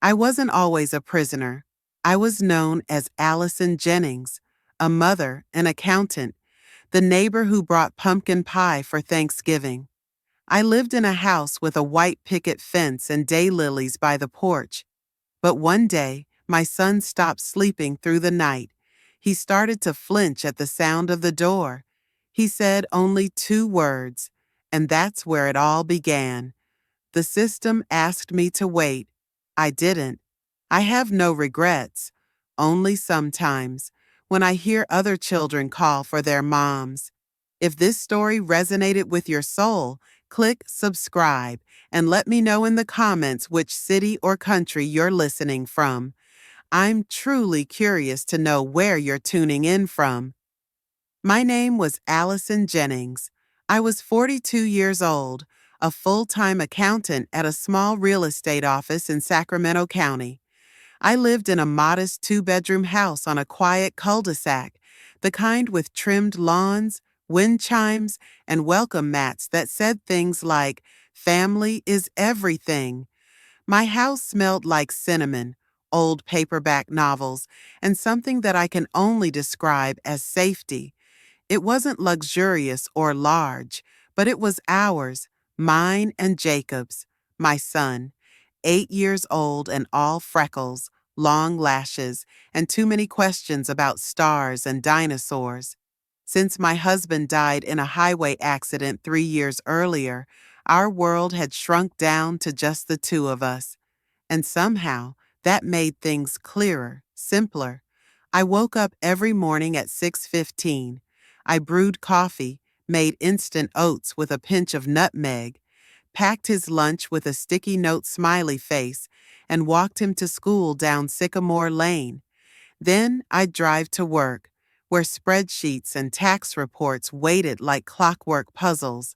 I wasn't always a prisoner. I was known as Allison Jennings, a mother, an accountant, the neighbor who brought pumpkin pie for Thanksgiving. I lived in a house with a white picket fence and daylilies by the porch. But one day, my son stopped sleeping through the night. He started to flinch at the sound of the door. He said only 2 words, and that's where it all began. The system asked me to wait. I didn't. I have no regrets. Only sometimes, when I hear other children call for their moms. If this story resonated with your soul, click subscribe and let me know in the comments which city or country you're listening from. I'm truly curious to know where you're tuning in from. My name was Allison Jennings. I was 42 years old, a full-time accountant at a small real estate office in Sacramento County. I lived in a modest 2-bedroom house on a quiet cul-de-sac, the kind with trimmed lawns, wind chimes, and welcome mats that said things like, "Family is everything." My house smelled like cinnamon, old paperback novels, and something that I can only describe as safety. It wasn't luxurious or large, but it was ours, mine and Jacob's, my son, 8 years old and all freckles, long lashes, and too many questions about stars and dinosaurs. Since my husband died in a highway accident 3 years earlier, our world had shrunk down to just the two of us. And somehow, that made things clearer, simpler. I woke up every morning at 6:15. I brewed coffee, made instant oats with a pinch of nutmeg, packed his lunch with a sticky note smiley face, and walked him to school down Sycamore Lane. Then I'd drive to work, where spreadsheets and tax reports waited like clockwork puzzles.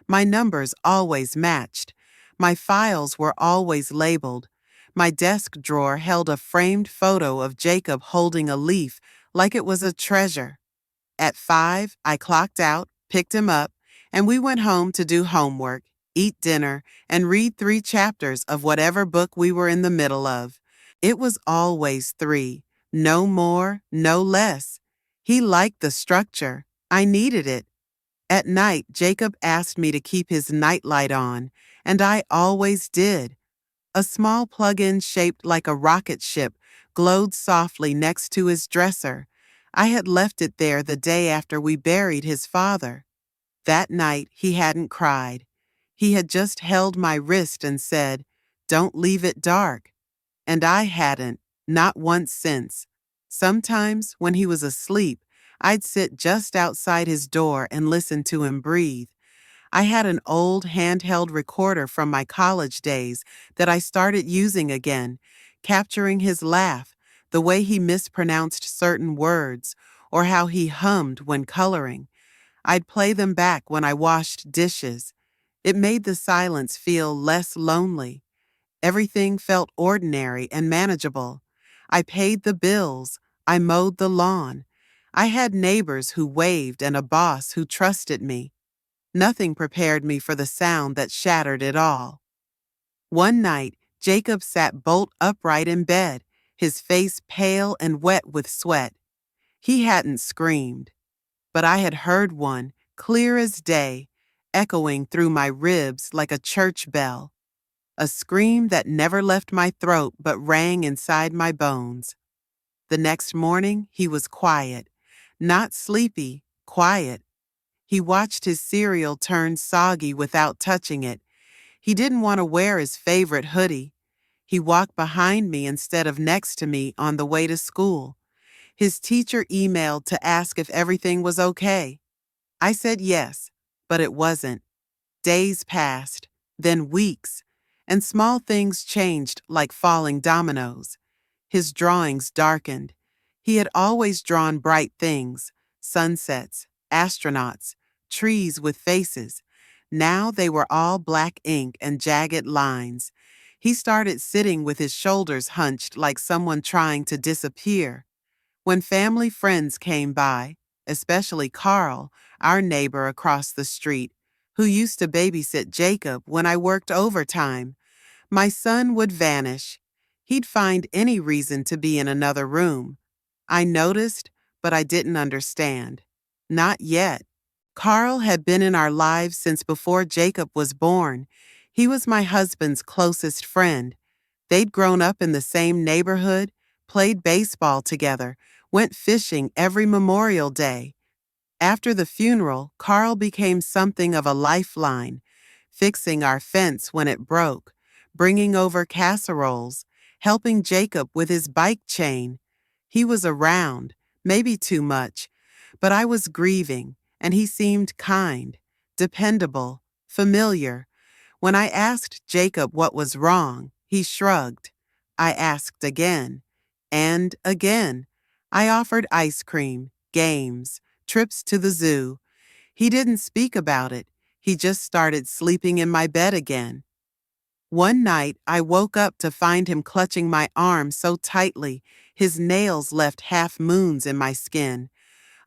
My numbers always matched. My files were always labeled. My desk drawer held a framed photo of Jacob holding a leaf like it was a treasure. At 5, I clocked out, picked him up, and we went home to do homework, eat dinner, and read 3 chapters of whatever book we were in the middle of. It was always 3, no more, no less. He liked the structure. I needed it. At night, Jacob asked me to keep his nightlight on, and I always did. A small plug-in shaped like a rocket ship glowed softly next to his dresser. I had left it there the day after we buried his father. That night, he hadn't cried. He had just held my wrist and said, "Don't leave it dark." And I hadn't, not once since. Sometimes, when he was asleep, I'd sit just outside his door and listen to him breathe. I had an old handheld recorder from my college days that I started using again, capturing his laugh, the way he mispronounced certain words, or how he hummed when coloring. I'd play them back when I washed dishes. It made the silence feel less lonely. Everything felt ordinary and manageable. I paid the bills. I mowed the lawn. I had neighbors who waved and a boss who trusted me. Nothing prepared me for the sound that shattered it all. One night, Jacob sat bolt upright in bed, his face pale and wet with sweat. He hadn't screamed, but I had heard one, clear as day, echoing through my ribs like a church bell. A scream that never left my throat but rang inside my bones. The next morning, he was quiet. Not sleepy, quiet. He watched his cereal turn soggy without touching it. He didn't want to wear his favorite hoodie. He walked behind me instead of next to me on the way to school. His teacher emailed to ask if everything was okay. I said yes, but it wasn't. Days passed, then weeks, and small things changed like falling dominoes. His drawings darkened. He had always drawn bright things, sunsets, astronauts, trees with faces. Now they were all black ink and jagged lines. He started sitting with his shoulders hunched like someone trying to disappear. When family friends came by, especially Carl, our neighbor across the street, who used to babysit Jacob when I worked overtime, my son would vanish. He'd find any reason to be in another room. I noticed, but I didn't understand. Not yet. Carl had been in our lives since before Jacob was born. He was my husband's closest friend. They'd grown up in the same neighborhood, played baseball together, went fishing every Memorial Day. After the funeral, Carl became something of a lifeline, fixing our fence when it broke, bringing over casseroles, helping Jacob with his bike chain. He was around, maybe too much, but I was grieving, and he seemed kind, dependable, familiar. When I asked Jacob what was wrong, he shrugged. I asked again, and again. I offered ice cream, games, trips to the zoo. He didn't speak about it. He just started sleeping in my bed again. One night, I woke up to find him clutching my arm so tightly, his nails left half moons in my skin.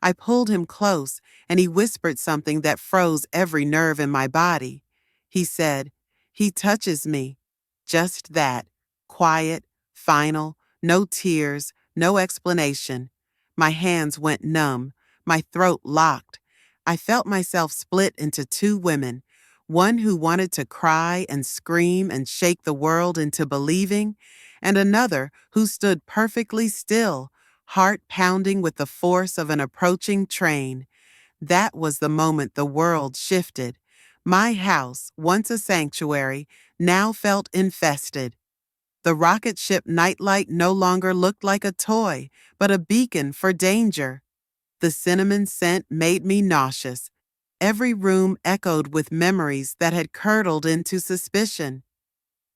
I pulled him close, and he whispered something that froze every nerve in my body. He said, "He touches me." Just that. Quiet, final, no tears, no explanation. My hands went numb, my throat locked. I felt myself split into two women, one who wanted to cry and scream and shake the world into believing, and another who stood perfectly still, heart pounding with the force of an approaching train. That was the moment the world shifted. My house, once a sanctuary, now felt infested. The rocket ship nightlight no longer looked like a toy, but a beacon for danger. The cinnamon scent made me nauseous. Every room echoed with memories that had curdled into suspicion.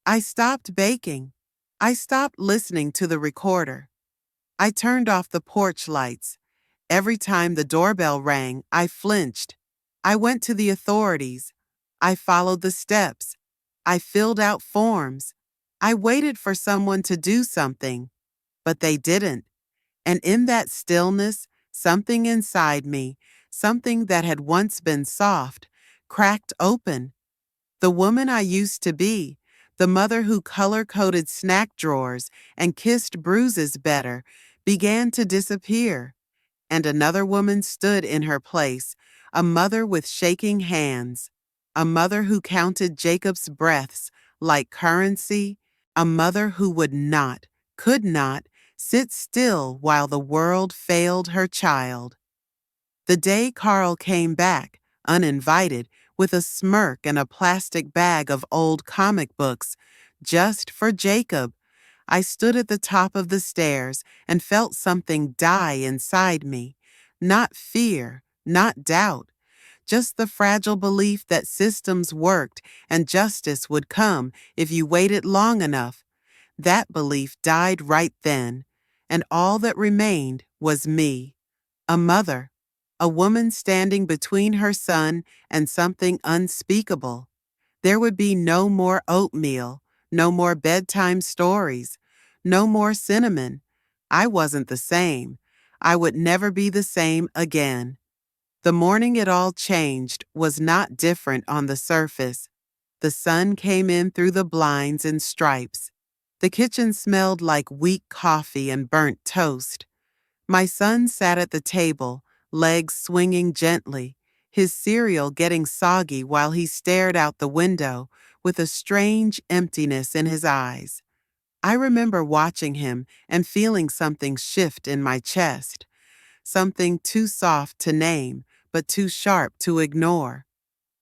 I stopped baking. I stopped listening to the recorder. I turned off the porch lights. Every time the doorbell rang, I flinched. I went to the authorities. I followed the steps. I filled out forms. I waited for someone to do something, but they didn't. And in that stillness, something inside me, something that had once been soft, cracked open. The woman I used to be, the mother who color-coded snack drawers and kissed bruises better, began to disappear. And another woman stood in her place, a mother with shaking hands, a mother who counted Jacob's breaths like currency, a mother who would not, could not, sit still while the world failed her child. The day Carl came back, uninvited, with a smirk and a plastic bag of old comic books, just for Jacob, I stood at the top of the stairs and felt something die inside me. Not fear, not doubt, just the fragile belief that systems worked and justice would come if you waited long enough. That belief died right then, and all that remained was me, a mother, a woman standing between her son and something unspeakable. There would be no more oatmeal, no more bedtime stories, no more cinnamon. I wasn't the same. I would never be the same again. The morning it all changed was not different on the surface. The sun came in through the blinds in stripes. The kitchen smelled like weak coffee and burnt toast. My son sat at the table, legs swinging gently, his cereal getting soggy while he stared out the window with a strange emptiness in his eyes. I remember watching him and feeling something shift in my chest, something too soft to name, but too sharp to ignore.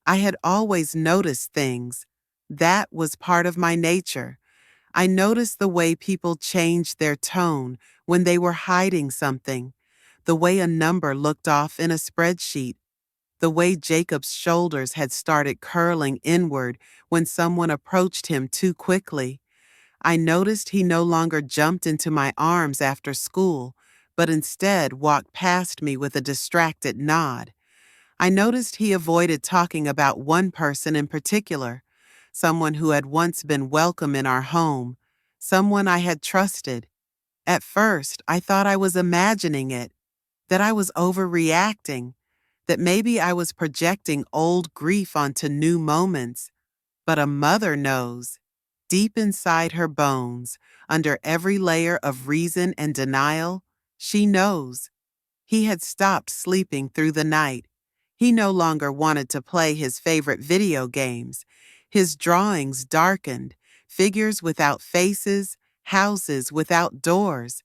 I had always noticed things. That was part of my nature. I noticed the way people changed their tone when they were hiding something, the way a number looked off in a spreadsheet, the way Jacob's shoulders had started curling inward when someone approached him too quickly. I noticed he no longer jumped into my arms after school, but instead walked past me with a distracted nod. I noticed he avoided talking about one person in particular, someone who had once been welcome in our home, someone I had trusted. At first, I thought I was imagining it, that I was overreacting, that maybe I was projecting old grief onto new moments. But a mother knows. Deep inside her bones, under every layer of reason and denial, she knows. He had stopped sleeping through the night. He no longer wanted to play his favorite video games. His drawings darkened, figures without faces, houses without doors.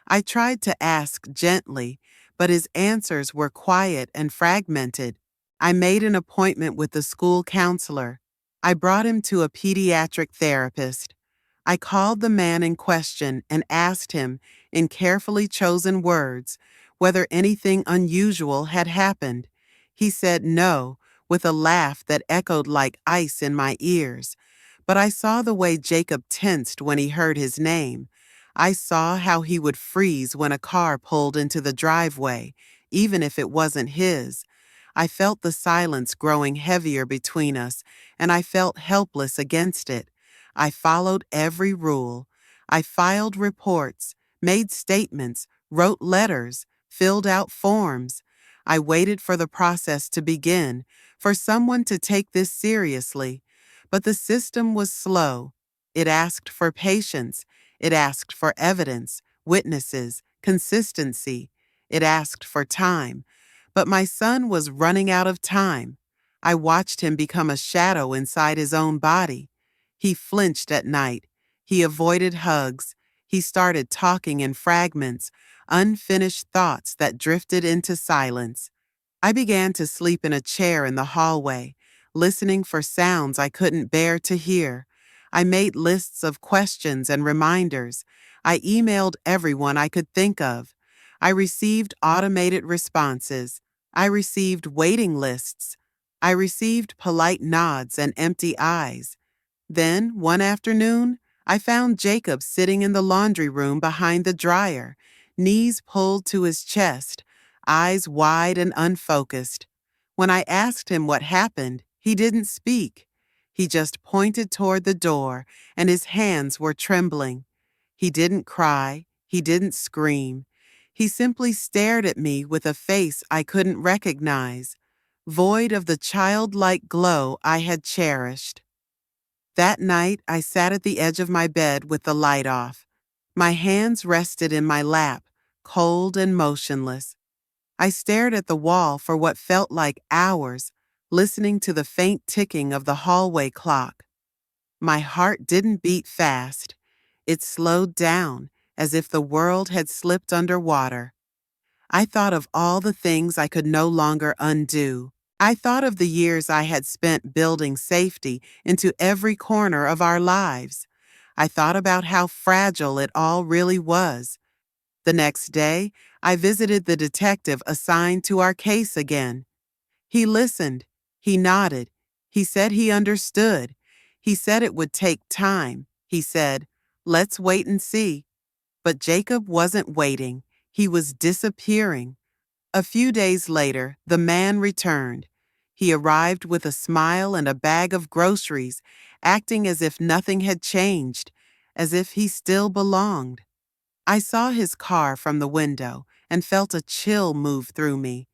I tried to ask gently, but his answers were quiet and fragmented. I made an appointment with the school counselor. I brought him to a pediatric therapist. I called the man in question and asked him, in carefully chosen words, whether anything unusual had happened. He said no, with a laugh that echoed like ice in my ears. But I saw the way Jacob tensed when he heard his name. I saw how he would freeze when a car pulled into the driveway, even if it wasn't his. I felt the silence growing heavier between us, and I felt helpless against it. I followed every rule. I filed reports, made statements, wrote letters, filled out forms. I waited for the process to begin, for someone to take this seriously. But the system was slow. It asked for patience. It asked for evidence, witnesses, consistency. It asked for time. But my son was running out of time. I watched him become a shadow inside his own body. He flinched at night. He avoided hugs. He started talking in fragments, unfinished thoughts that drifted into silence. I began to sleep in a chair in the hallway, listening for sounds I couldn't bear to hear. I made lists of questions and reminders. I emailed everyone I could think of. I received automated responses. I received waiting lists. I received polite nods and empty eyes. Then, one afternoon, I found Jacob sitting in the laundry room behind the dryer, knees pulled to his chest, eyes wide and unfocused. When I asked him what happened, he didn't speak. He just pointed toward the door, and his hands were trembling. He didn't cry. He didn't scream. He simply stared at me with a face I couldn't recognize, void of the childlike glow I had cherished. That night, I sat at the edge of my bed with the light off. My hands rested in my lap, cold and motionless. I stared at the wall for what felt like hours, listening to the faint ticking of the hallway clock. My heart didn't beat fast. It slowed down, as if the world had slipped underwater. I thought of all the things I could no longer undo. I thought of the years I had spent building safety into every corner of our lives. I thought about how fragile it all really was. The next day, I visited the detective assigned to our case again. He listened. He nodded. He said he understood. He said it would take time. He said, "Let's wait and see." But Jacob wasn't waiting. He was disappearing. A few days later, the man returned. He arrived with a smile and a bag of groceries, acting as if nothing had changed, as if he still belonged. I saw his car from the window and felt a chill move through me.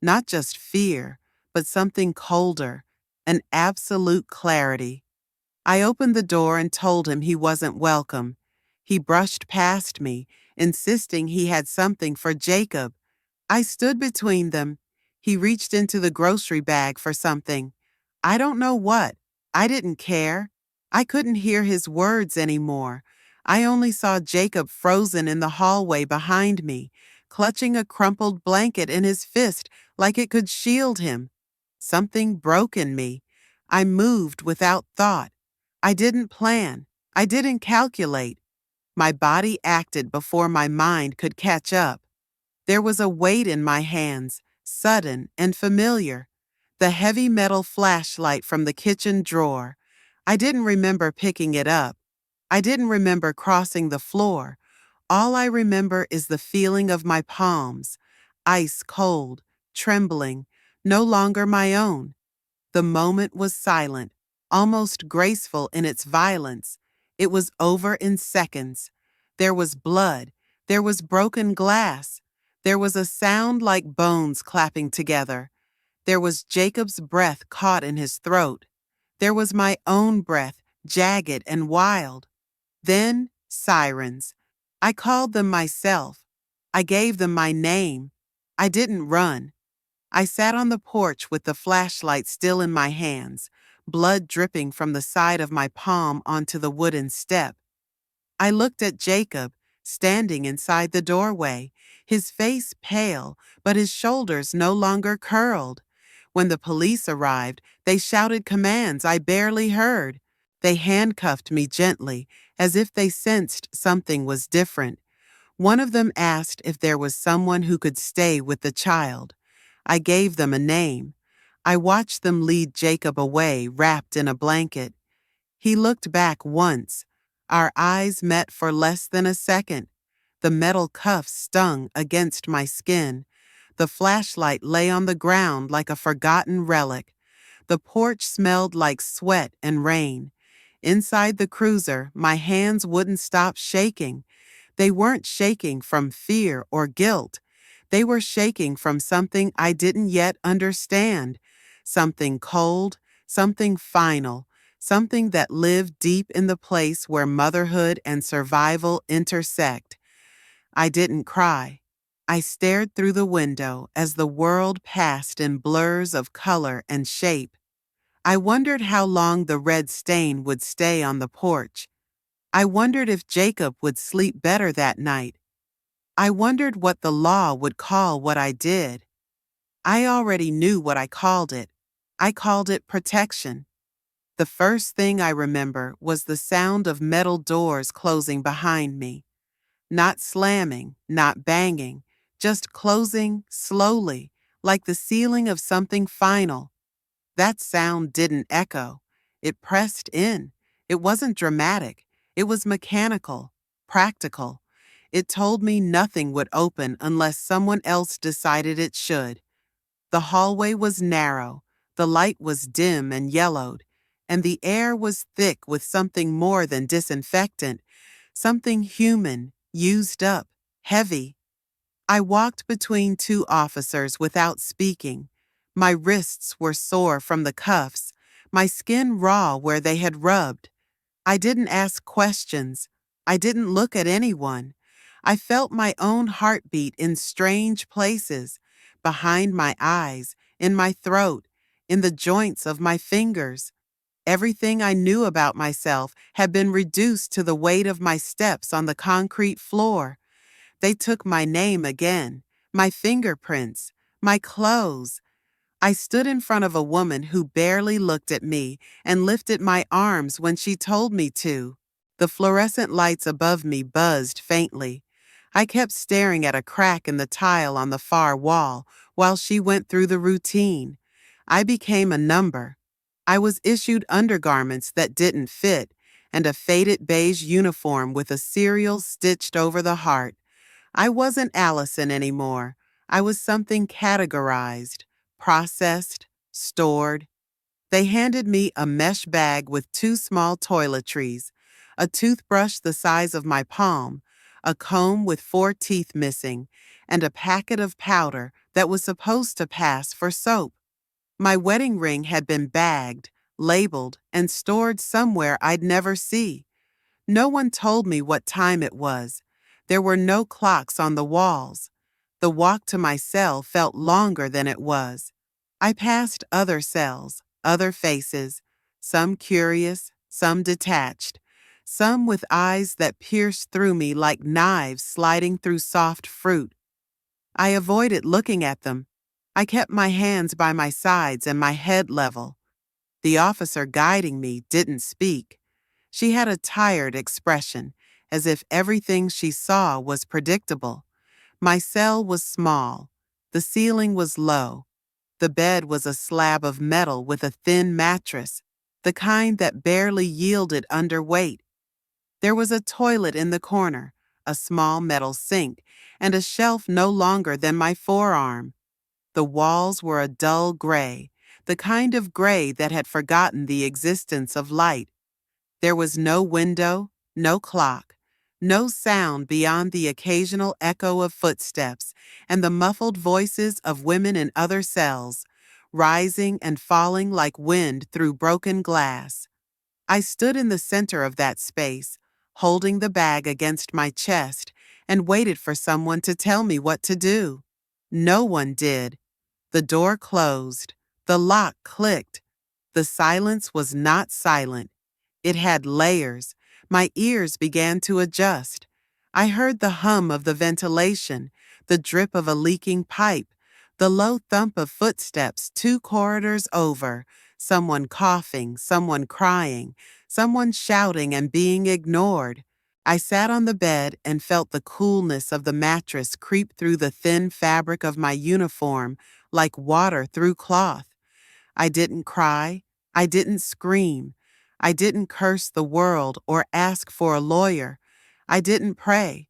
Not just fear, but something colder, an absolute clarity. I opened the door and told him he wasn't welcome. He brushed past me, insisting he had something for Jacob. I stood between them. He reached into the grocery bag for something. I don't know what. I didn't care. I couldn't hear his words anymore. I only saw Jacob frozen in the hallway behind me, clutching a crumpled blanket in his fist like it could shield him. Something broke in me. I moved without thought. I didn't plan. I didn't calculate. My body acted before my mind could catch up. There was a weight in my hands, sudden and familiar. The heavy metal flashlight from the kitchen drawer. I didn't remember picking it up. I didn't remember crossing the floor. All I remember is the feeling of my palms, ice cold, trembling, no longer my own. The moment was silent, almost graceful in its violence. It was over in seconds. There was blood. There was broken glass. There was a sound like bones clapping together. There was Jacob's breath caught in his throat. There was my own breath, jagged and wild. Then, sirens. I called them myself. I gave them my name. I didn't run. I sat on the porch with the flashlight still in my hands, blood dripping from the side of my palm onto the wooden step. I looked at Jacob, standing inside the doorway, his face pale, but his shoulders no longer curled. When the police arrived, they shouted commands I barely heard. They handcuffed me gently, as if they sensed something was different. One of them asked if there was someone who could stay with the child. I gave them a name. I watched them lead Jacob away, wrapped in a blanket. He looked back once. Our eyes met for less than a second. The metal cuffs stung against my skin. The flashlight lay on the ground like a forgotten relic. The porch smelled like sweat and rain. Inside the cruiser, my hands wouldn't stop shaking. They weren't shaking from fear or guilt. They were shaking from something I didn't yet understand. Something cold, something final, something that lived deep in the place where motherhood and survival intersect. I didn't cry. I stared through the window as the world passed in blurs of color and shape. I wondered how long the red stain would stay on the porch. I wondered if Jacob would sleep better that night. I wondered what the law would call what I did. I already knew what I called it. I called it protection. The first thing I remember was the sound of metal doors closing behind me. Not slamming, not banging, just closing slowly, like the sealing of something final. That sound didn't echo. It pressed in. It wasn't dramatic. It was mechanical, practical. It told me nothing would open unless someone else decided it should. The hallway was narrow, the light was dim and yellowed, and the air was thick with something more than disinfectant, something human, used up, heavy. I walked between two officers without speaking. My wrists were sore from the cuffs, my skin raw where they had rubbed. I didn't ask questions. I didn't look at anyone. I felt my own heartbeat in strange places, behind my eyes, in my throat, in the joints of my fingers. Everything I knew about myself had been reduced to the weight of my steps on the concrete floor. They took my name again, my fingerprints, my clothes. I stood in front of a woman who barely looked at me and lifted my arms when she told me to. The fluorescent lights above me buzzed faintly. I kept staring at a crack in the tile on the far wall while she went through the routine. I became a number. I was issued undergarments that didn't fit and a faded beige uniform with a serial stitched over the heart. I wasn't Allison anymore. I was something categorized, processed, stored. They handed me a mesh bag with two small toiletries, a toothbrush the size of my palm, a comb with 4 teeth missing, and a packet of powder that was supposed to pass for soap. My wedding ring had been bagged, labeled, and stored somewhere I'd never see. No one told me what time it was. There were no clocks on the walls. The walk to my cell felt longer than it was. I passed other cells, other faces, some curious, some detached, some with eyes that pierced through me like knives sliding through soft fruit. I avoided looking at them. I kept my hands by my sides and my head level. The officer guiding me didn't speak. She had a tired expression, as if everything she saw was predictable. My cell was small. The ceiling was low. The bed was a slab of metal with a thin mattress, the kind that barely yielded under weight. There was a toilet in the corner, a small metal sink, and a shelf no longer than my forearm. The walls were a dull gray, the kind of gray that had forgotten the existence of light. There was no window, no clock, no sound beyond the occasional echo of footsteps and the muffled voices of women in other cells, rising and falling like wind through broken glass. I stood in the center of that space, holding the bag against my chest, and waited for someone to tell me what to do. No one did. The door closed. The lock clicked. The silence was not silent. It had layers. My ears began to adjust. I heard the hum of the ventilation, the drip of a leaking pipe, the low thump of footsteps 2 corridors over, someone coughing, someone crying, someone shouting and being ignored. I sat on the bed and felt the coolness of the mattress creep through the thin fabric of my uniform like water through cloth. I didn't cry. I didn't scream. I didn't curse the world or ask for a lawyer. I didn't pray.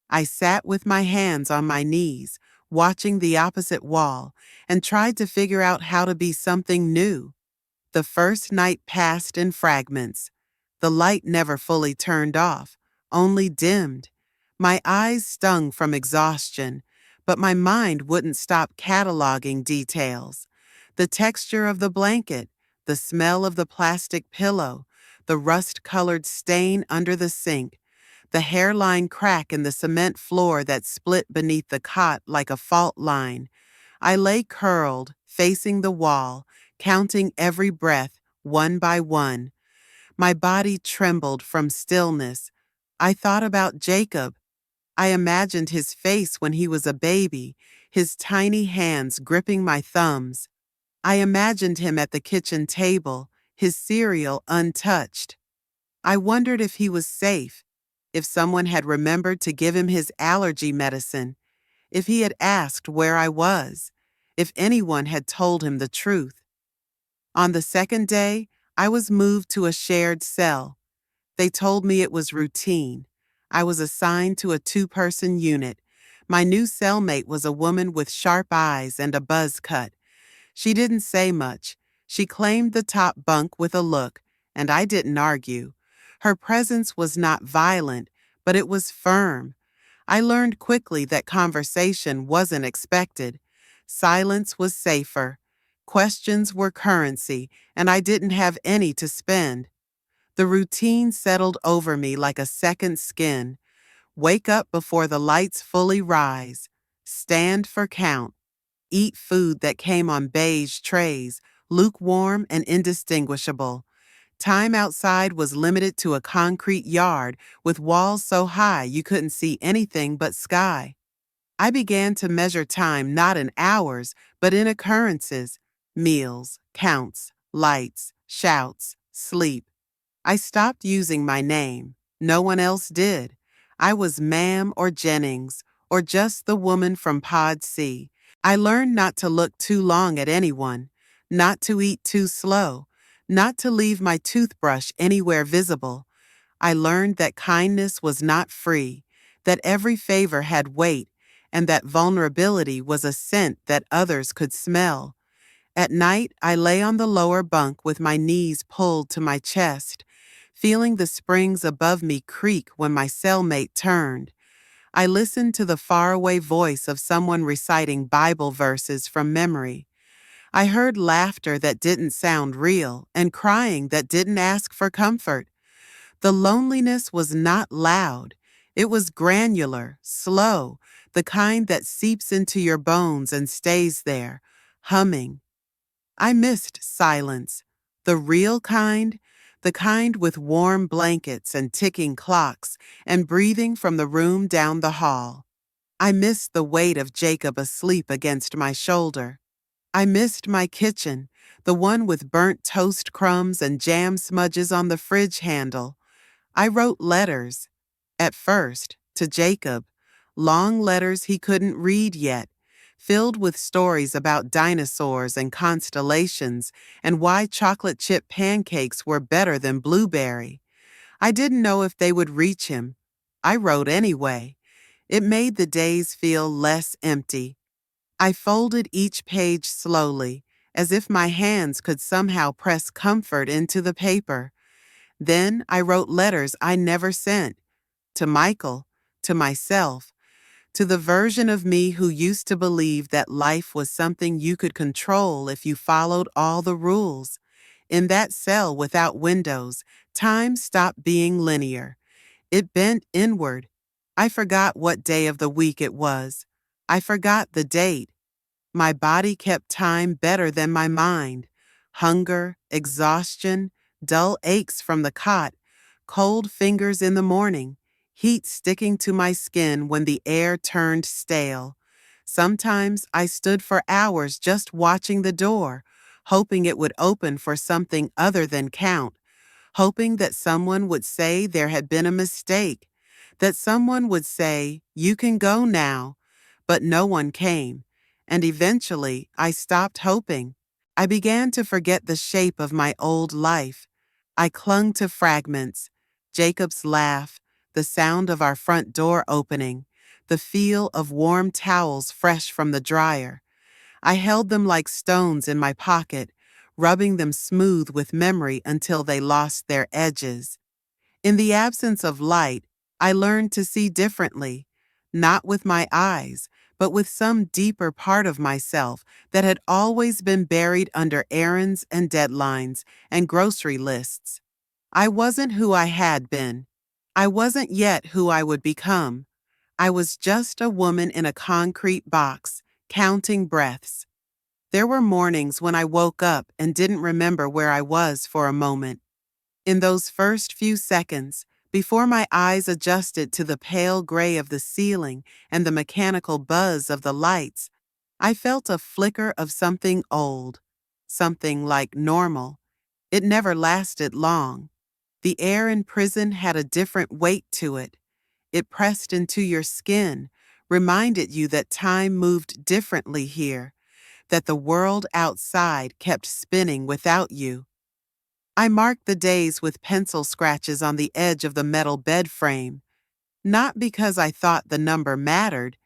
I sat with my hands on my knees, watching the opposite wall, and tried to figure out how to be something new. The first night passed in fragments. The light never fully turned off, only dimmed. My eyes stung from exhaustion, but my mind wouldn't stop cataloging details. The texture of the blanket, the smell of the plastic pillow, the rust-colored stain under the sink, the hairline crack in the cement floor that split beneath the cot like a fault line. I lay curled, facing the wall, counting every breath, one by one. My body trembled from stillness. I thought about Jacob. I imagined his face when he was a baby, his tiny hands gripping my thumbs. I imagined him at the kitchen table, his cereal untouched. I wondered if he was safe, if someone had remembered to give him his allergy medicine, if he had asked where I was, if anyone had told him the truth. On the second day, I was moved to a shared cell. They told me it was routine. I was assigned to a 2-person unit. My new cellmate was a woman with sharp eyes and a buzz cut. She didn't say much. She claimed the top bunk with a look, and I didn't argue. Her presence was not violent, but it was firm. I learned quickly that conversation wasn't expected. Silence was safer. Questions were currency, and I didn't have any to spend. The routine settled over me like a second skin. Wake up before the lights fully rise. Stand for count. Eat food that came on beige trays, lukewarm and indistinguishable. Time outside was limited to a concrete yard with walls so high you couldn't see anything but sky. I began to measure time not in hours, but in occurrences: meals, counts, lights, shouts, sleep. I stopped using my name. No one else did. I was Ma'am or Jennings, or just the woman from Pod C. I learned not to look too long at anyone, not to eat too slow, not to leave my toothbrush anywhere visible. I learned that kindness was not free, that every favor had weight, and that vulnerability was a scent that others could smell. At night, I lay on the lower bunk with my knees pulled to my chest, feeling the springs above me creak when my cellmate turned. I listened to the faraway voice of someone reciting Bible verses from memory. I heard laughter that didn't sound real and crying that didn't ask for comfort. The loneliness was not loud. It was granular, slow, the kind that seeps into your bones and stays there, humming. I missed silence, the real kind, the kind with warm blankets and ticking clocks and breathing from the room down the hall. I missed the weight of Jacob asleep against my shoulder. I missed my kitchen, the one with burnt toast crumbs and jam smudges on the fridge handle. I wrote letters, at first, to Jacob, long letters he couldn't read yet, filled with stories about dinosaurs and constellations and why chocolate chip pancakes were better than blueberry. I didn't know if they would reach him. I wrote anyway. It made the days feel less empty. I folded each page slowly, as if my hands could somehow press comfort into the paper. Then I wrote letters I never sent, to Michael, to myself, to the version of me who used to believe that life was something you could control if you followed all the rules. In that cell without windows, time stopped being linear. It bent inward. I forgot what day of the week it was. I forgot the date. My body kept time better than my mind. Hunger, exhaustion, dull aches from the cot, cold fingers in the morning, heat sticking to my skin when the air turned stale. Sometimes I stood for hours just watching the door, hoping it would open for something other than count, hoping that someone would say there had been a mistake, that someone would say, "You can go now." But no one came, and eventually I stopped hoping. I began to forget the shape of my old life. I clung to fragments: Jacob's laugh, the sound of our front door opening, the feel of warm towels fresh from the dryer. I held them like stones in my pocket, rubbing them smooth with memory until they lost their edges. In the absence of light, I learned to see differently, not with my eyes, but with some deeper part of myself that had always been buried under errands and deadlines and grocery lists. I wasn't who I had been. I wasn't yet who I would become. I was just a woman in a concrete box, counting breaths. There were mornings when I woke up and didn't remember where I was for a moment. In those first few seconds, before my eyes adjusted to the pale gray of the ceiling and the mechanical buzz of the lights, I felt a flicker of something old, something like normal. It never lasted long. The air in prison had a different weight to it. It pressed into your skin, reminded you that time moved differently here, that the world outside kept spinning without you. I marked the days with pencil scratches on the edge of the metal bed frame, not because I thought the number mattered,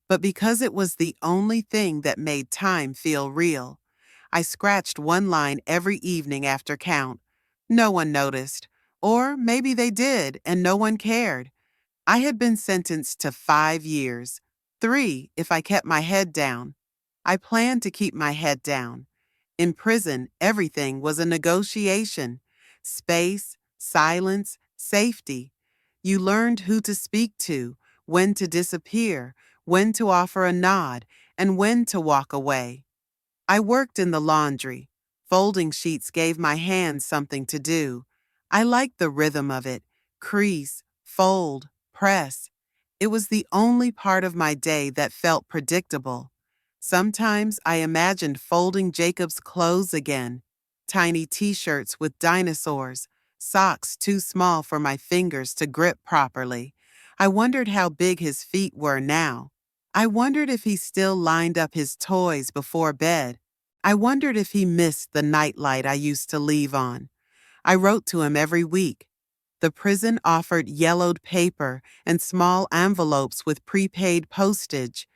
but because it was the only thing that made time feel real. I scratched one line every evening after count. No one noticed, or maybe they did and no one cared. I had been sentenced to 5 years, 3 if I kept my head down. I planned to keep my head down. In prison, everything was a negotiation: space, silence, safety. You learned who to speak to, when to disappear, when to offer a nod, and when to walk away. I worked in the laundry. Folding sheets gave my hands something to do. I liked the rhythm of it: crease, fold, press. It was the only part of my day that felt predictable. Sometimes I imagined folding Jacob's clothes again: tiny t-shirts with dinosaurs, socks too small for my fingers to grip properly. I wondered how big his feet were now. I wondered if he still lined up his toys before bed. I wondered if he missed the nightlight I used to leave on. I wrote to him every week. The prison offered yellowed paper and small envelopes with prepaid postage.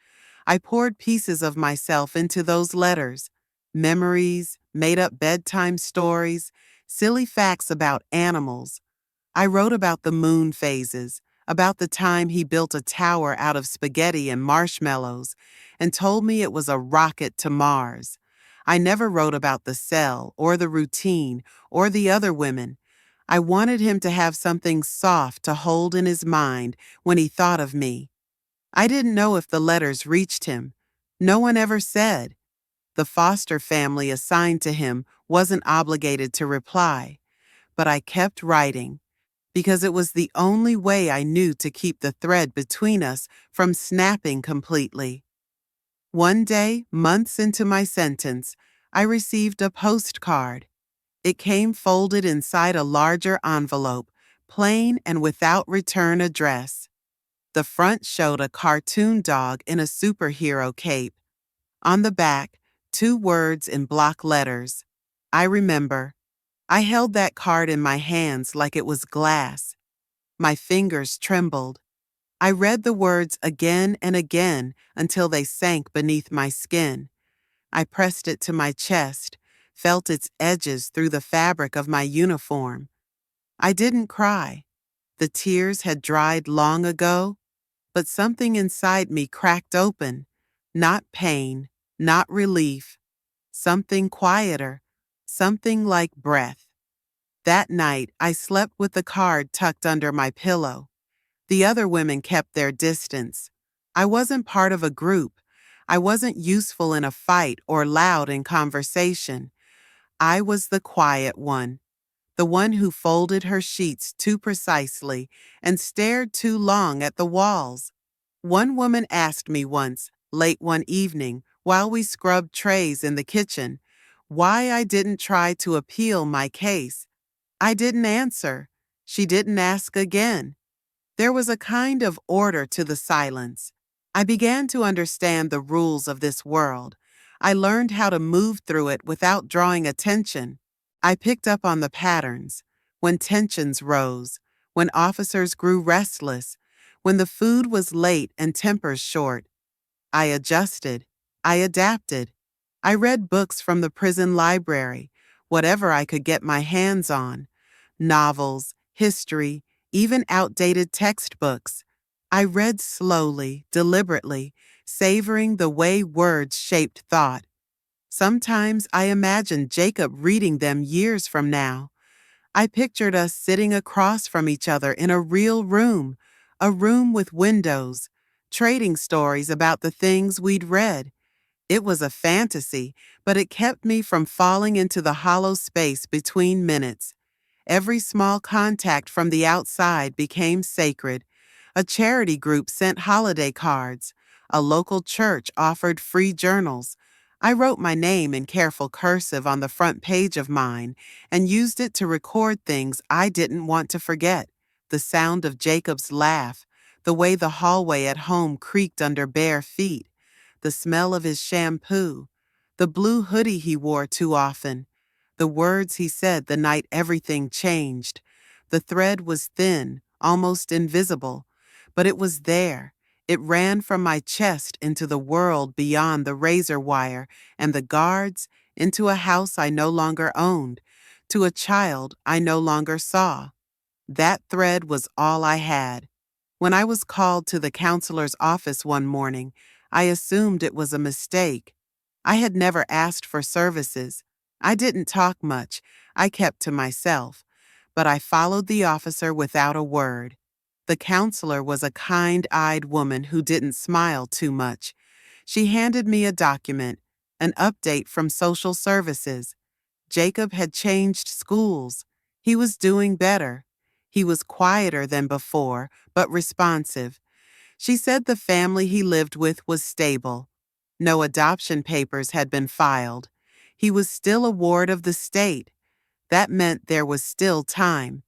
I poured pieces of myself into those letters: memories, made-up bedtime stories, silly facts about animals. I wrote about the moon phases, about the time he built a tower out of spaghetti and marshmallows, and told me it was a rocket to Mars. I never wrote about the cell, or the routine, or the other women. I wanted him to have something soft to hold in his mind when he thought of me. I didn't know if the letters reached him. No one ever said. The foster family assigned to him wasn't obligated to reply. But I kept writing, because it was the only way I knew to keep the thread between us from snapping completely. One day, months into my sentence, I received a postcard. It came folded inside a larger envelope, plain and without return address. The front showed a cartoon dog in a superhero cape. On the back, 2 words in block letters: I remember. I held that card in my hands like it was glass. My fingers trembled. I read the words again and again until they sank beneath my skin. I pressed it to my chest, felt its edges through the fabric of my uniform. I didn't cry. The tears had dried long ago, but something inside me cracked open. Not pain, not relief, something quieter, something like breath. That night, I slept with the card tucked under my pillow. The other women kept their distance. I wasn't part of a group. I wasn't useful in a fight or loud in conversation. I was the quiet one, the one who folded her sheets too precisely and stared too long at the walls. One woman asked me once, late one evening, while we scrubbed trays in the kitchen, why I didn't try to appeal my case. I didn't answer. She didn't ask again. There was a kind of order to the silence. I began to understand the rules of this world. I learned how to move through it without drawing attention. I picked up on the patterns. When tensions rose, when officers grew restless, when the food was late and tempers short, I adjusted. I adapted. I read books from the prison library, whatever I could get my hands on. Novels, history, even outdated textbooks. I read slowly, deliberately, savoring the way words shaped thought. Sometimes I imagined Jacob reading them years from now. I pictured us sitting across from each other in a real room, a room with windows, trading stories about the things we'd read. It was a fantasy, but it kept me from falling into the hollow space between minutes. Every small contact from the outside became sacred. A charity group sent holiday cards. A local church offered free journals. I wrote my name in careful cursive on the front page of mine and used it to record things I didn't want to forget. The sound of Jacob's laugh, the way the hallway at home creaked under bare feet, the smell of his shampoo, the blue hoodie he wore too often, the words he said the night everything changed. The thread was thin, almost invisible, but it was there. It ran from my chest into the world beyond the razor wire and the guards, into a house I no longer owned, to a child I no longer saw. That thread was all I had. When I was called to the counselor's office one morning, I assumed it was a mistake. I had never asked for services. I didn't talk much. I kept to myself. But I followed the officer without a word. The counselor was a kind-eyed woman who didn't smile too much. She handed me a document, an update from social services. Jacob had changed schools. He was doing better. He was quieter than before, but responsive. She said the family he lived with was stable. No adoption papers had been filed. He was still a ward of the state. That meant there was still time.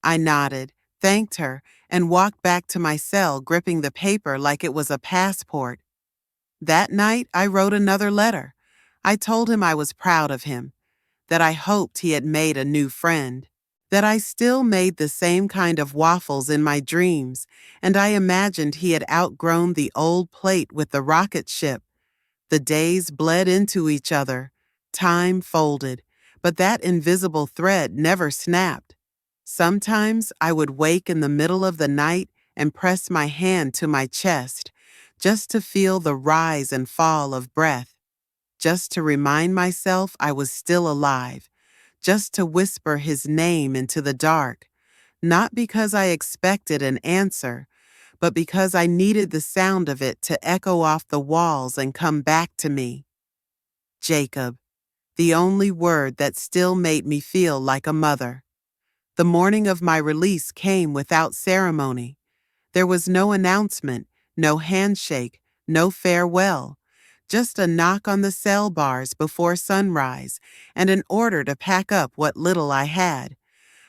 I nodded, thanked her, and walked back to my cell, gripping the paper like it was a passport. That night, I wrote another letter. I told him I was proud of him, that I hoped he had made a new friend, that I still made the same kind of waffles in my dreams, and I imagined he had outgrown the old plate with the rocket ship. The days bled into each other. Time folded, but that invisible thread never snapped. Sometimes I would wake in the middle of the night and press my hand to my chest, just to feel the rise and fall of breath, just to remind myself I was still alive, just to whisper his name into the dark, not because I expected an answer, but because I needed the sound of it to echo off the walls and come back to me. Jacob, the only word that still made me feel like a mother. The morning of my release came without ceremony. There was no announcement, no handshake, no farewell, just a knock on the cell bars before sunrise and an order to pack up what little I had.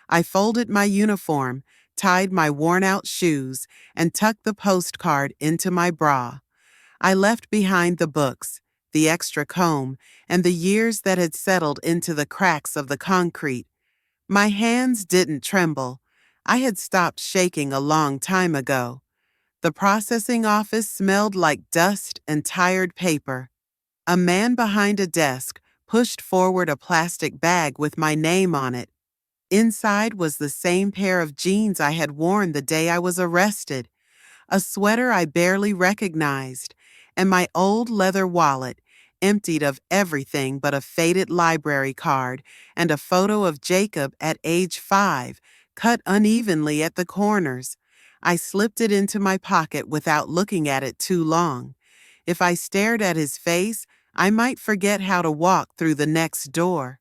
I folded my uniform, tied my worn-out shoes, and tucked the postcard into my bra. I left behind the books, the extra comb, and the years that had settled into the cracks of the concrete. My hands didn't tremble. I had stopped shaking a long time ago. The processing office smelled like dust and tired paper. A man behind a desk pushed forward a plastic bag with my name on it. Inside was the same pair of jeans I had worn the day I was arrested, a sweater I barely recognized, and my old leather wallet, emptied of everything but a faded library card and a photo of Jacob at age 5, cut unevenly at the corners. I slipped it into my pocket without looking at it too long. If I stared at his face, I might forget how to walk through the next door.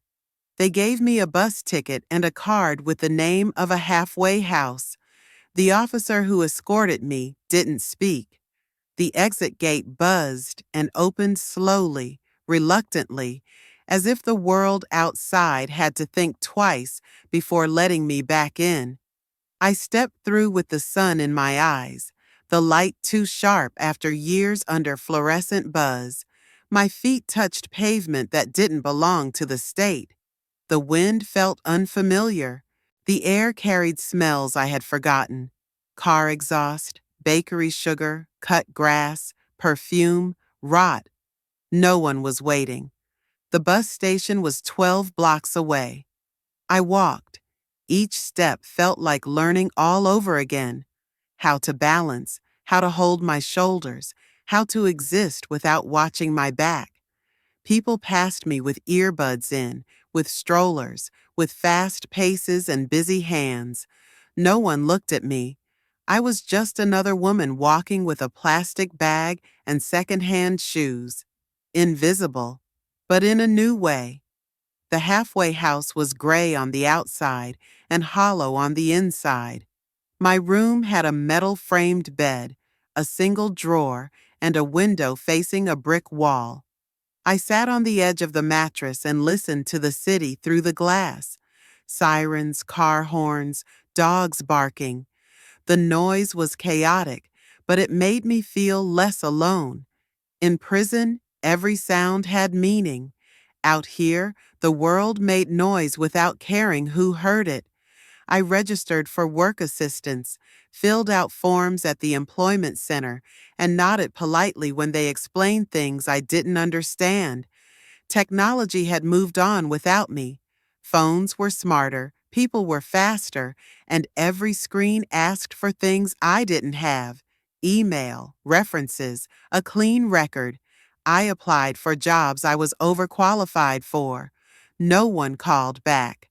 They gave me a bus ticket and a card with the name of a halfway house. The officer who escorted me didn't speak. The exit gate buzzed and opened slowly, reluctantly, as if the world outside had to think twice before letting me back in. I stepped through with the sun in my eyes, the light too sharp after years under fluorescent buzz. My feet touched pavement that didn't belong to the state. The wind felt unfamiliar. The air carried smells I had forgotten. Car exhaust, bakery sugar, cut grass, perfume, rot. No one was waiting. The bus station was 12 blocks away. I walked. Each step felt like learning all over again. How to balance, how to hold my shoulders, how to exist without watching my back. People passed me with earbuds in, with strollers, with fast paces and busy hands. No one looked at me. I was just another woman walking with a plastic bag and secondhand shoes. Invisible, but in a new way. The halfway house was gray on the outside and hollow on the inside. My room had a metal-framed bed, a single drawer, and a window facing a brick wall. I sat on the edge of the mattress and listened to the city through the glass. Sirens, car horns, dogs barking. The noise was chaotic, but it made me feel less alone. In prison, every sound had meaning. Out here, the world made noise without caring who heard it. I registered for work assistance, filled out forms at the employment center, and nodded politely when they explained things I didn't understand. Technology had moved on without me. Phones were smarter, people were faster, and every screen asked for things I didn't have. Email, references, a clean record. I applied for jobs I was overqualified for. No one called back.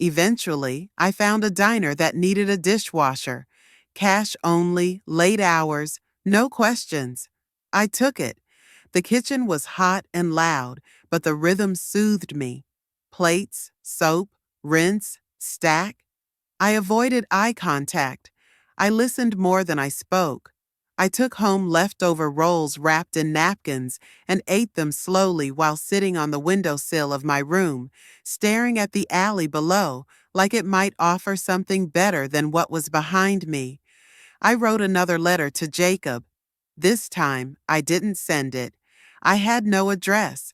Eventually, I found a diner that needed a dishwasher. Cash only, late hours, no questions. I took it. The kitchen was hot and loud, but the rhythm soothed me. Plates, soap, rinse, stack. I avoided eye contact. I listened more than I spoke. I took home leftover rolls wrapped in napkins and ate them slowly while sitting on the windowsill of my room, staring at the alley below like it might offer something better than what was behind me. I wrote another letter to Jacob. This time, I didn't send it. I had no address.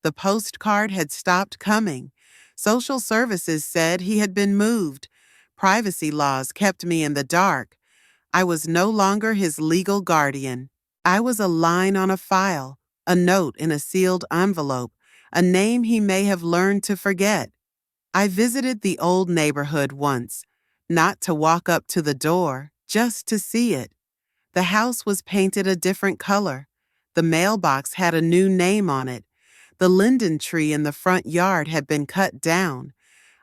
The postcard had stopped coming. Social services said he had been moved. Privacy laws kept me in the dark. I was no longer his legal guardian. I was a line on a file, a note in a sealed envelope, a name he may have learned to forget. I visited the old neighborhood once, not to walk up to the door, just to see it. The house was painted a different color. The mailbox had a new name on it. The linden tree in the front yard had been cut down.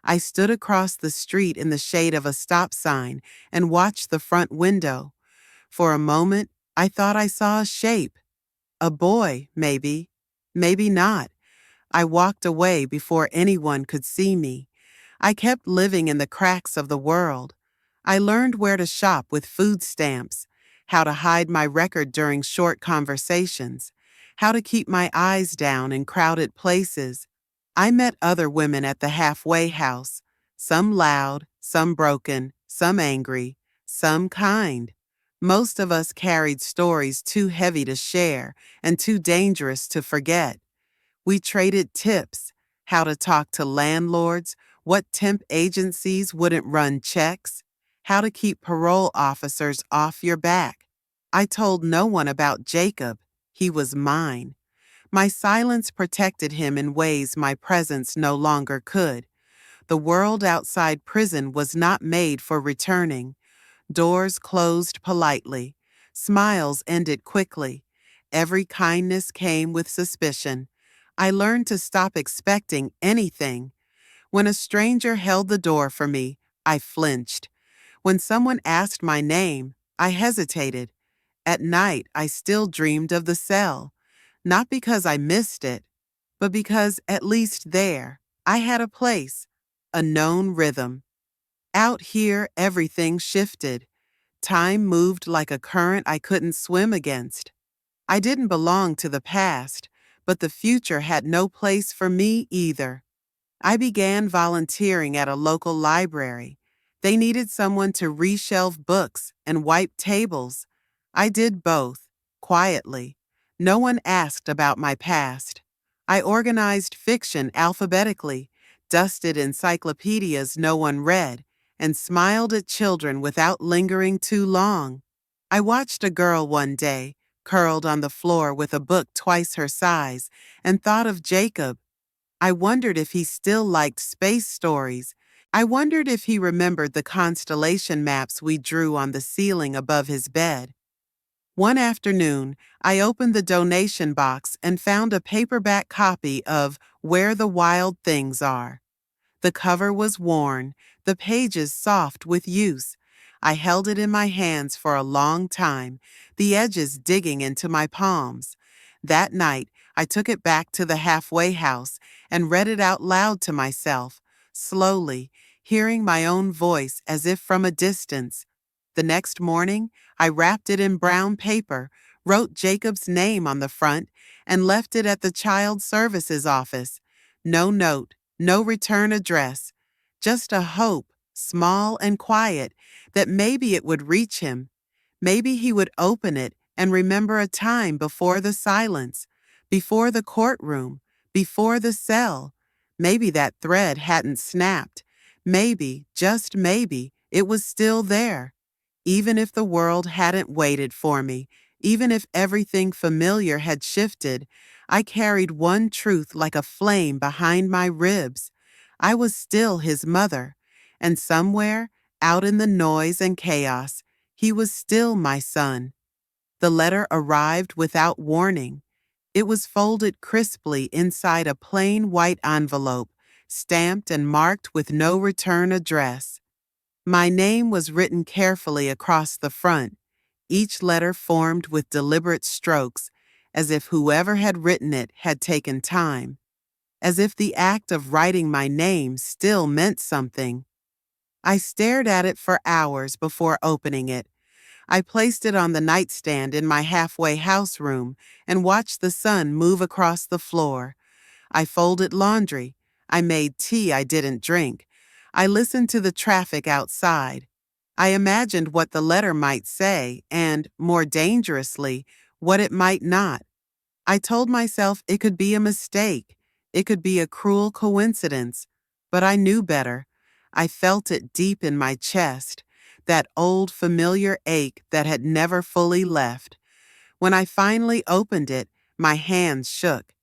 I stood across the street in the shade of a stop sign and watched the front window. For a moment, I thought I saw a shape. A boy, maybe. Maybe not. I walked away before anyone could see me. I kept living in the cracks of the world. I learned where to shop with food stamps, how to hide my record during short conversations, how to keep my eyes down in crowded places. I met other women at the halfway house, some loud, some broken, some angry, some kind. Most of us carried stories too heavy to share and too dangerous to forget. We traded tips, how to talk to landlords, what temp agencies wouldn't run checks, how to keep parole officers off your back. I told no one about Jacob. He was mine. My silence protected him in ways my presence no longer could. The world outside prison was not made for returning. Doors closed politely. Smiles ended quickly. Every kindness came with suspicion. I learned to stop expecting anything. When a stranger held the door for me, I flinched. When someone asked my name, I hesitated. At night, I still dreamed of the cell, not because I missed it, but because at least there, I had a place, a known rhythm. Out here, everything shifted. Time moved like a current I couldn't swim against. I didn't belong to the past, but the future had no place for me either. I began volunteering at a local library. They needed someone to reshelve books and wipe tables. I did both, quietly. No one asked about my past. I organized fiction alphabetically, dusted encyclopedias no one read, and smiled at children without lingering too long. I watched a girl one day, curled on the floor with a book twice her size, and thought of Jacob. I wondered if he still liked space stories. I wondered if he remembered the constellation maps we drew on the ceiling above his bed. One afternoon, I opened the donation box and found a paperback copy of Where the Wild Things Are. The cover was worn, the pages soft with use. I held it in my hands for a long time, the edges digging into my palms. That night, I took it back to the halfway house and read it out loud to myself, slowly, hearing my own voice as if from a distance. The next morning, I wrapped it in brown paper, wrote Jacob's name on the front, and left it at the Child Services office. No note, no return address, just a hope, small and quiet, that maybe it would reach him. Maybe he would open it and remember a time before the silence, before the courtroom, before the cell. Maybe that thread hadn't snapped. Maybe, just maybe, it was still there. Even if the world hadn't waited for me, even if everything familiar had shifted, I carried one truth like a flame behind my ribs. I was still his mother, and somewhere, out in the noise and chaos, he was still my son. The letter arrived without warning. It was folded crisply inside a plain white envelope, stamped and marked with no return address. My name was written carefully across the front, each letter formed with deliberate strokes, as if whoever had written it had taken time, as if the act of writing my name still meant something. I stared at it for hours before opening it. I placed it on the nightstand in my halfway house room and watched the sun move across the floor. I folded laundry. I made tea I didn't drink. I listened to the traffic outside. I imagined what the letter might say and, more dangerously, what it might not. I told myself it could be a mistake. It could be a cruel coincidence. But I knew better. I felt it deep in my chest, that old familiar ache that had never fully left. When I finally opened it, my hands shook.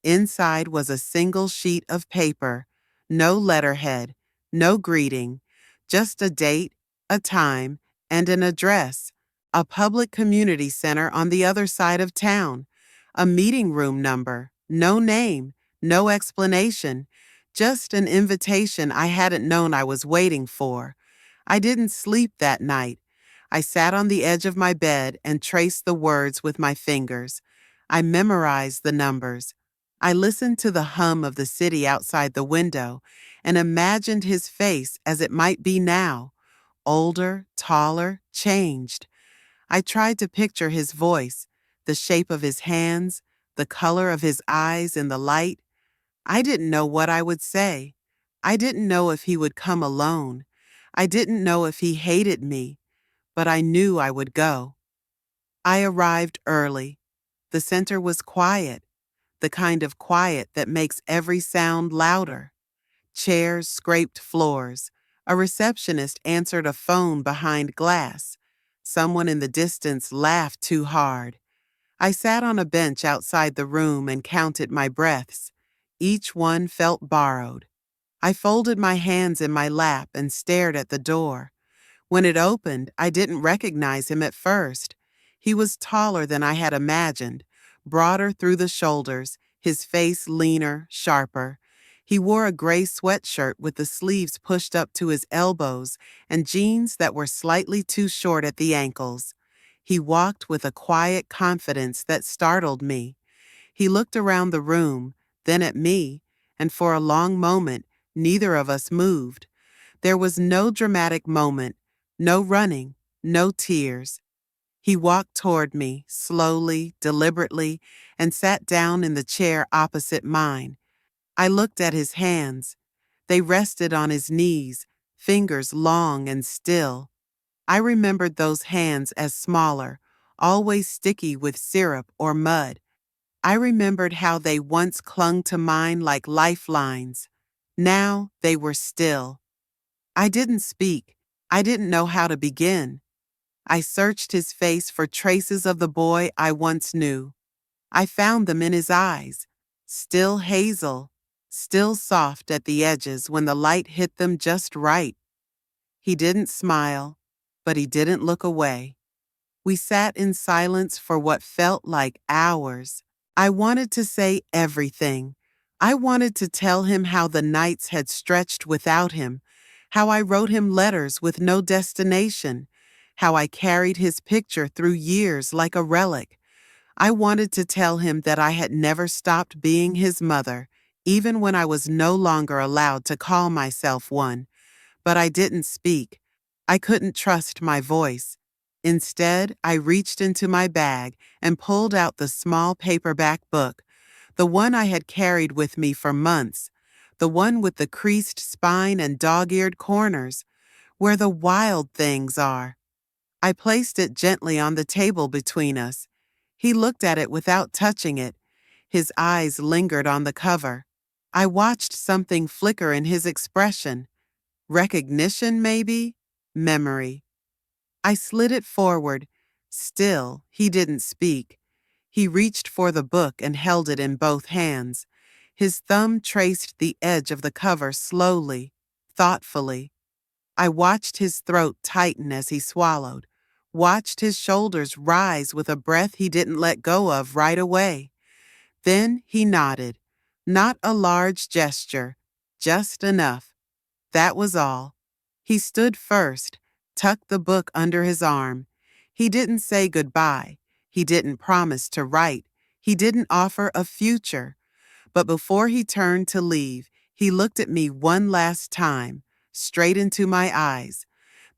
Inside was a single sheet of paper, no letterhead, no greeting, just a date, a time, and an address, a public community center on the other side of town, a meeting room number, no name, no explanation, just an invitation I hadn't known I was waiting for. I didn't sleep that night. I sat on the edge of my bed and traced the words with my fingers. I memorized the numbers. I listened to the hum of the city outside the window and imagined his face as it might be now, older, taller, changed. I tried to picture his voice, the shape of his hands, the color of his eyes in the light. I didn't know what I would say. I didn't know if he would come alone. I didn't know if he hated me, but I knew I would go. I arrived early. The center was quiet, the kind of quiet that makes every sound louder. Chairs scraped floors. A receptionist answered a phone behind glass. Someone in the distance laughed too hard. I sat on a bench outside the room and counted my breaths. Each one felt borrowed. I folded my hands in my lap and stared at the door. When it opened, I didn't recognize him at first. He was taller than I had imagined, broader through the shoulders, his face leaner, sharper. He wore a gray sweatshirt with the sleeves pushed up to his elbows and jeans that were slightly too short at the ankles. He walked with a quiet confidence that startled me. He looked around the room, then at me, and for a long moment, neither of us moved. There was no dramatic moment, no running, no tears. He walked toward me, slowly, deliberately, and sat down in the chair opposite mine. I looked at his hands. They rested on his knees, fingers long and still. I remembered those hands as smaller, always sticky with syrup or mud. I remembered how they once clung to mine like lifelines. Now they were still. I didn't speak. I didn't know how to begin. I searched his face for traces of the boy I once knew. I found them in his eyes, still hazel, still soft at the edges when the light hit them just right. He didn't smile, but he didn't look away. We sat in silence for what felt like hours. I wanted to say everything. I wanted to tell him how the nights had stretched without him, how I wrote him letters with no destination, how I carried his picture through years like a relic. I wanted to tell him that I had never stopped being his mother, even when I was no longer allowed to call myself one. But I didn't speak. I couldn't trust my voice. Instead, I reached into my bag and pulled out the small paperback book, the one I had carried with me for months, the one with the creased spine and dog-eared corners, where the wild things are. I placed it gently on the table between us. He looked at it without touching it. His eyes lingered on the cover. I watched something flicker in his expression. Recognition, maybe? Memory. I slid it forward. Still, he didn't speak. He reached for the book and held it in both hands. His thumb traced the edge of the cover slowly, thoughtfully. I watched his throat tighten as he swallowed, watched his shoulders rise with a breath he didn't let go of right away. Then he nodded. Not a large gesture, just enough. That was all. He stood first, tucked the book under his arm. He didn't say goodbye. He didn't promise to write. He didn't offer a future. But before he turned to leave, he looked at me one last time, straight into my eyes.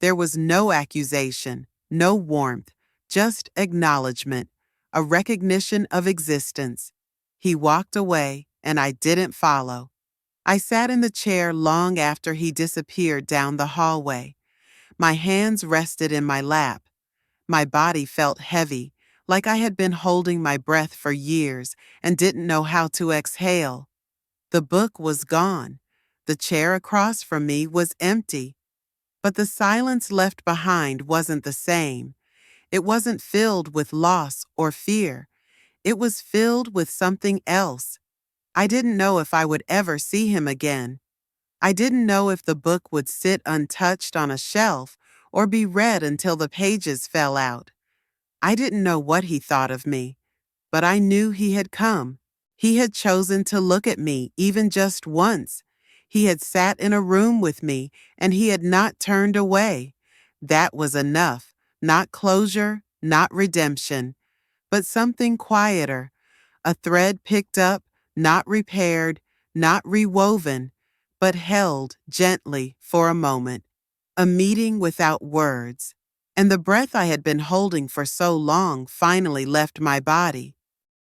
There was no accusation, no warmth, just acknowledgement, a recognition of existence. He walked away, and I didn't follow. I sat in the chair long after he disappeared down the hallway. My hands rested in my lap. My body felt heavy, like I had been holding my breath for years and didn't know how to exhale. The book was gone. The chair across from me was empty. But the silence left behind wasn't the same. It wasn't filled with loss or fear. It was filled with something else. I didn't know if I would ever see him again. I didn't know if the book would sit untouched on a shelf or be read until the pages fell out. I didn't know what he thought of me, but I knew he had come. He had chosen to look at me even just once. He had sat in a room with me, and he had not turned away. That was enough. Not closure, not redemption, but something quieter. A thread picked up, not repaired, not rewoven, but held gently for a moment. A meeting without words. And the breath I had been holding for so long finally left my body.